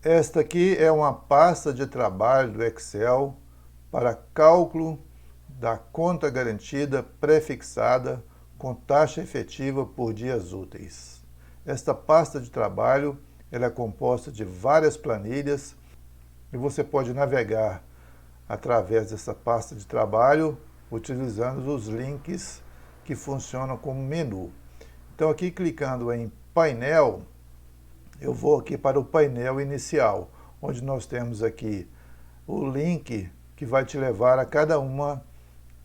Esta aqui é uma pasta de trabalho do Excel para cálculo da conta garantida prefixada com taxa efetiva por dias úteis. Esta pasta de trabalho ela é composta de várias planilhas e você pode navegar através dessa pasta de trabalho utilizando os links que funcionam como menu. Então aqui clicando em painel, eu vou aqui para o painel inicial, onde nós temos aqui o link que vai te levar a cada uma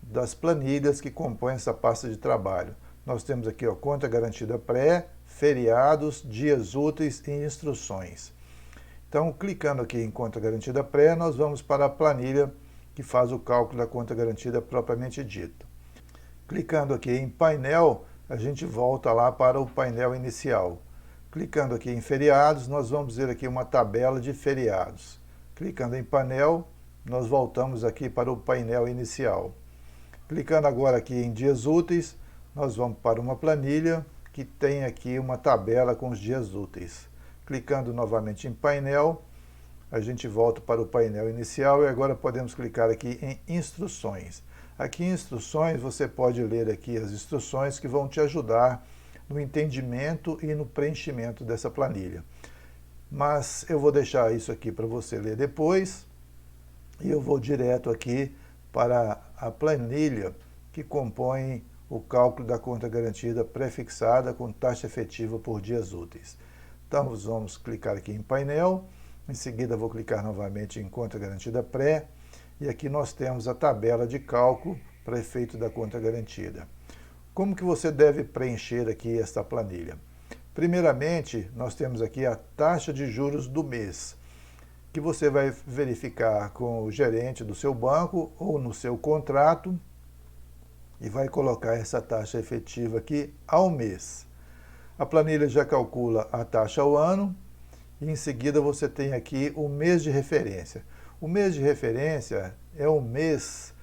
das planilhas que compõem essa pasta de trabalho. Nós temos aqui a conta garantida pré, feriados, dias úteis e instruções. Então, clicando aqui em conta garantida pré, nós vamos para a planilha que faz o cálculo da conta garantida propriamente dita. Clicando aqui em painel, a gente volta lá para o painel inicial. Clicando aqui em feriados, nós vamos ver aqui uma tabela de feriados. Clicando em painel, nós voltamos aqui para o painel inicial. Clicando agora aqui em dias úteis, nós vamos para uma planilha que tem aqui uma tabela com os dias úteis. Clicando novamente em painel, a gente volta para o painel inicial e agora podemos clicar aqui em instruções. Aqui em instruções você pode ler aqui as instruções que vão te ajudar no entendimento e no preenchimento dessa planilha. Mas eu vou deixar isso aqui para você ler depois e eu vou direto aqui para a planilha que compõe o cálculo da conta garantida prefixada com taxa efetiva por dias úteis. Então vamos clicar aqui em painel, em seguida vou clicar novamente em conta garantida pré e aqui nós temos a tabela de cálculo para efeito da conta garantida. Como que você deve preencher aqui esta planilha? Primeiramente, nós temos aqui a taxa de juros do mês, que você vai verificar com o gerente do seu banco ou no seu contrato e vai colocar essa taxa efetiva aqui ao mês. A planilha já calcula a taxa ao ano e em seguida você tem aqui o mês de referência. O mês de referência é o mês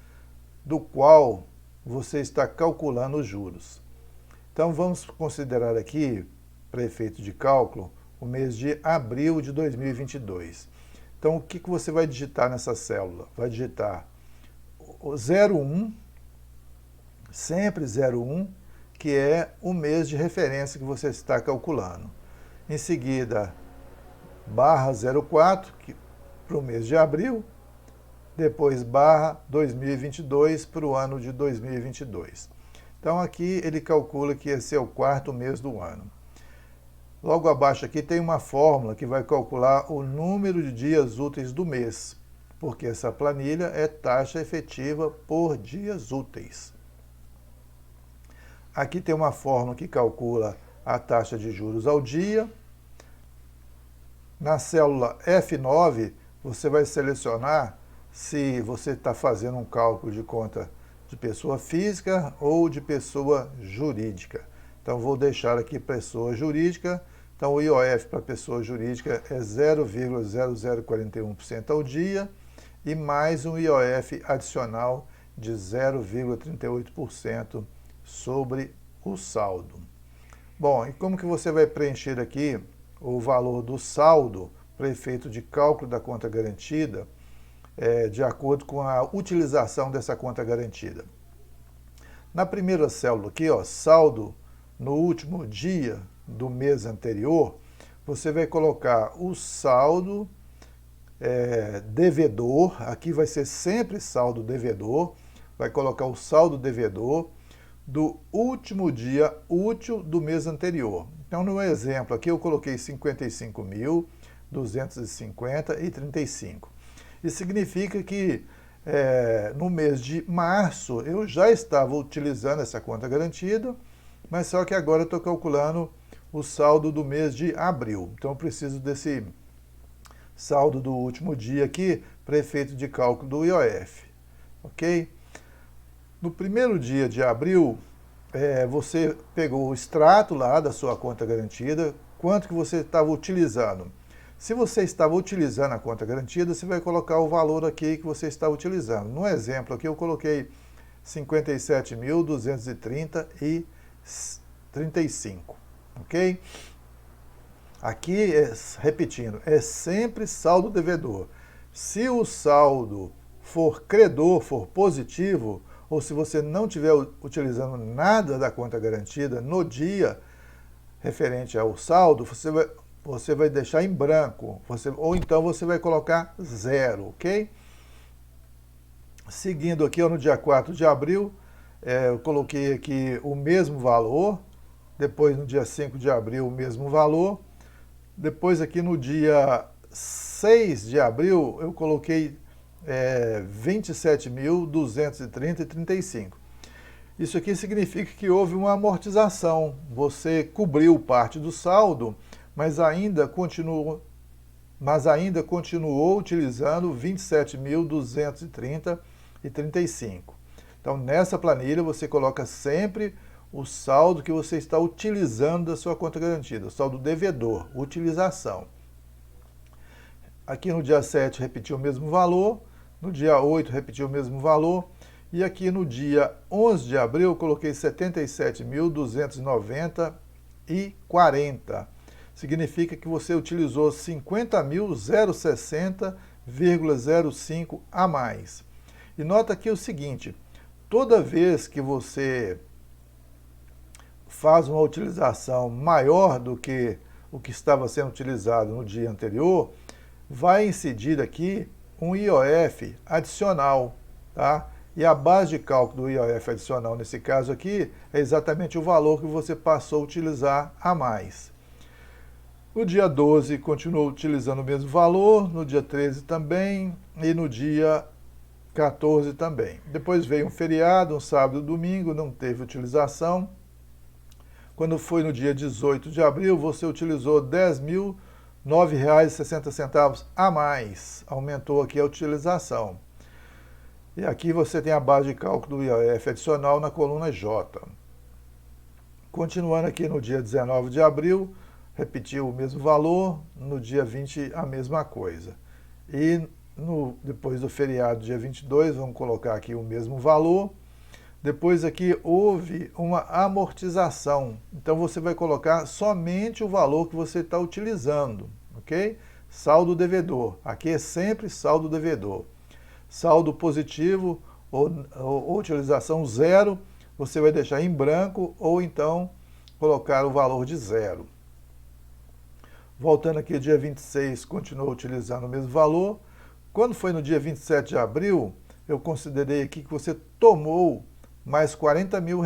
do qual você está calculando os juros. Então vamos considerar aqui, para efeito de cálculo, o mês de abril de 2022. Então o que você vai digitar nessa célula? Vai digitar o 01, sempre 01, que é o mês de referência que você está calculando. Em seguida, barra 04, para o mês de abril, depois barra 2022 para o ano de 2022. Então aqui ele calcula que esse é o quarto mês do ano. Logo abaixo aqui tem uma fórmula que vai calcular o número de dias úteis do mês, porque essa planilha é taxa efetiva por dias úteis. Aqui tem uma fórmula que calcula a taxa de juros ao dia. Na célula F9, você vai selecionar se você está fazendo um cálculo de conta de pessoa física ou de pessoa jurídica. Então, vou deixar aqui pessoa jurídica. Então, o IOF para pessoa jurídica é 0,0041% ao dia e mais um IOF adicional de 0,38% sobre o saldo. Bom, e como que você vai preencher aqui o valor do saldo para efeito de cálculo da conta garantida de acordo com a utilização dessa conta garantida? Na primeira célula aqui, ó, saldo no último dia do mês anterior, você vai colocar o saldo devedor, aqui vai ser sempre saldo devedor, vai colocar o saldo devedor do último dia útil do mês anterior. Então, no exemplo aqui, eu coloquei 55.250,35. Isso significa que no mês de março eu já estava utilizando essa conta garantida, mas só que agora eu estou calculando o saldo do mês de abril. Então, eu preciso desse saldo do último dia aqui para efeito de cálculo do IOF. Ok? No primeiro dia de abril, você pegou o extrato lá da sua conta garantida, quanto que você estava utilizando. Se você estava utilizando a conta garantida, você vai colocar o valor aqui que você está utilizando. No exemplo aqui eu coloquei 57.230,35, ok? Aqui, repetindo, é sempre saldo devedor. Se o saldo for credor, for positivo, ou se você não estiver utilizando nada da conta garantida no dia referente ao saldo, você vai deixar em branco, ou então você vai colocar 0, ok? Seguindo aqui, no dia 4 de abril, eu coloquei aqui o mesmo valor, depois no dia 5 de abril o mesmo valor, depois aqui no dia 6 de abril eu coloquei 27.230,35. Isso aqui significa que houve uma amortização. Você cobriu parte do saldo, mas ainda continuou utilizando 27.230,35. Então, nessa planilha, você coloca sempre o saldo que você está utilizando da sua conta garantida, o saldo devedor, utilização. Aqui no dia 7 repetiu o mesmo valor, no dia 8 repetiu o mesmo valor, e aqui no dia 11 de abril eu coloquei 77.290,40. Significa que você utilizou 50.060,05 a mais. E nota aqui o seguinte, toda vez que você faz uma utilização maior do que o que estava sendo utilizado no dia anterior, vai incidir aqui um IOF adicional, tá? E a base de cálculo do IOF adicional, nesse caso aqui, é exatamente o valor que você passou a utilizar a mais. No dia 12, continuou utilizando o mesmo valor, no dia 13 também, e no dia 14 também. Depois veio um feriado, um sábado e domingo, não teve utilização. Quando foi no dia 18 de abril, você utilizou R$ 10.009,60 a mais. Aumentou aqui a utilização. E aqui você tem a base de cálculo do IOF adicional na coluna J. Continuando aqui no dia 19 de abril, repetiu o mesmo valor, no dia 20 a mesma coisa. E depois do feriado, dia 22, vamos colocar aqui o mesmo valor. Depois aqui houve uma amortização, então você vai colocar somente o valor que você está utilizando, ok? Saldo devedor, aqui é sempre saldo devedor. Saldo positivo ou utilização 0, você vai deixar em branco ou então colocar o valor de 0. Voltando aqui, dia 26, continuou utilizando o mesmo valor. Quando foi no dia 27 de abril, eu considerei aqui que você tomou mais R$40 mil.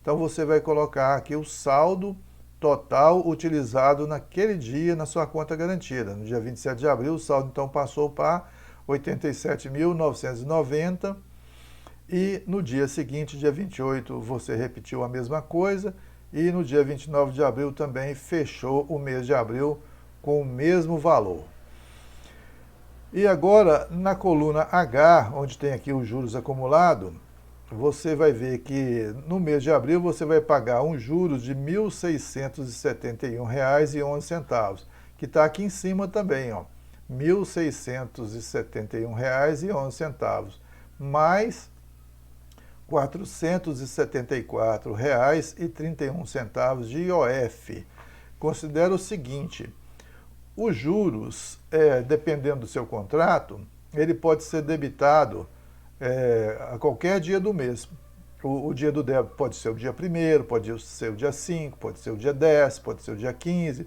Então você vai colocar aqui o saldo total utilizado naquele dia na sua conta garantida. No dia 27 de abril, o saldo então passou para 87.990 e no dia seguinte, dia 28, você repetiu a mesma coisa e no dia 29 de abril também fechou o mês de abril com o mesmo valor. E agora, na coluna H, onde tem aqui os juros acumulados, você vai ver que no mês de abril você vai pagar um juros de R$ 1.671,11, que está aqui em cima também, ó, R$ 1.671,11, mais R$ 474,31 de IOF. Considera o seguinte, os juros, dependendo do seu contrato, ele pode ser debitado a qualquer dia do mês. O dia do débito pode ser o dia 1º, pode ser o dia 5, pode ser o dia 10, pode ser o dia 15,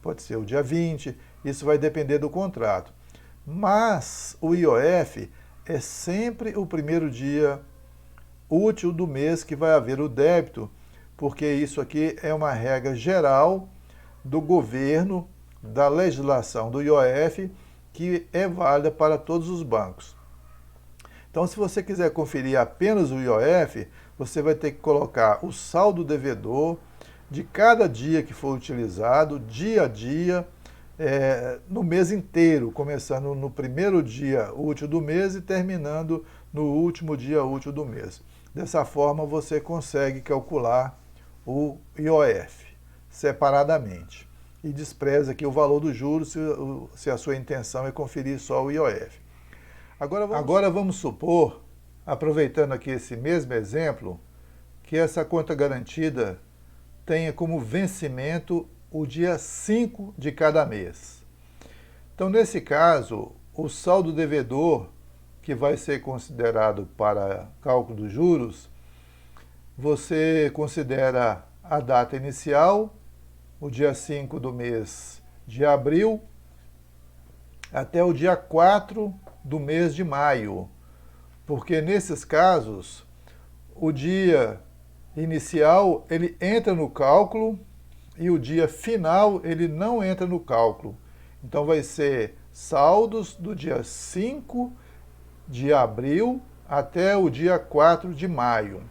pode ser o dia 20, isso vai depender do contrato. Mas o IOF é sempre o primeiro dia útil do mês que vai haver o débito, porque isso aqui é uma regra geral do governo, da legislação do IOF, que é válida para todos os bancos. Então, se você quiser conferir apenas o IOF, você vai ter que colocar o saldo devedor de cada dia que for utilizado, dia a dia, no mês inteiro, começando no primeiro dia útil do mês e terminando no último dia útil do mês. Dessa forma, você consegue calcular o IOF separadamente. E despreza aqui o valor do juros se a sua intenção é conferir só o IOF. Agora vamos supor, aproveitando aqui esse mesmo exemplo, que essa conta garantida tenha como vencimento o dia 5 de cada mês. Então, nesse caso, o saldo devedor, que vai ser considerado para cálculo dos juros, você considera a data inicial, o dia 5 do mês de abril, até o dia 4 do mês de maio, porque nesses casos, o dia inicial ele entra no cálculo e o dia final ele não entra no cálculo. Então vai ser saldos do dia 5 de abril até o dia 4 de maio.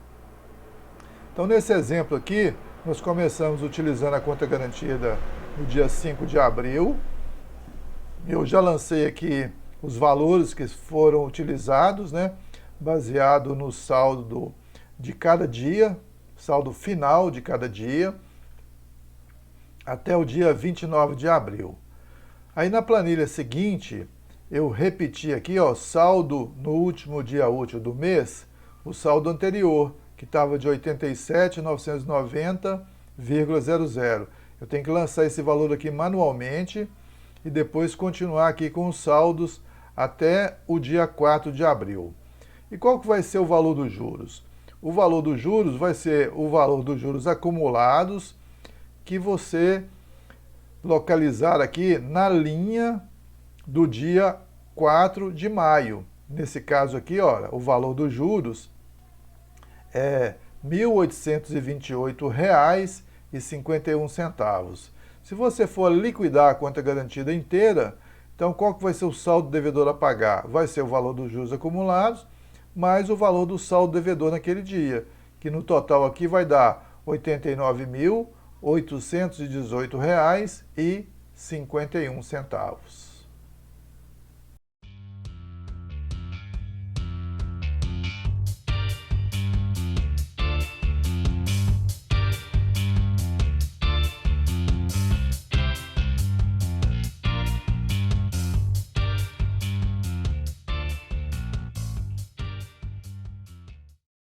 Então, nesse exemplo aqui, nós começamos utilizando a conta garantida no dia 5 de abril. Eu já lancei aqui os valores que foram utilizados, né? Baseado no saldo de cada dia, saldo final de cada dia, até o dia 29 de abril. Aí na planilha seguinte, eu repeti aqui, ó, saldo no último dia útil do mês, o saldo anterior, que estava de 87.990,00. Eu tenho que lançar esse valor aqui manualmente e depois continuar aqui com os saldos até o dia 4 de abril. E qual que vai ser o valor dos juros? O valor dos juros vai ser o valor dos juros acumulados que você localizar aqui na linha do dia 4 de maio. Nesse caso aqui, olha, o valor dos juros é R$ 1.828,51. Se você for liquidar a conta garantida inteira, então qual que vai ser o saldo devedor a pagar? Vai ser o valor dos juros acumulados, mais o valor do saldo devedor naquele dia, que no total aqui vai dar R$ 89.818,51.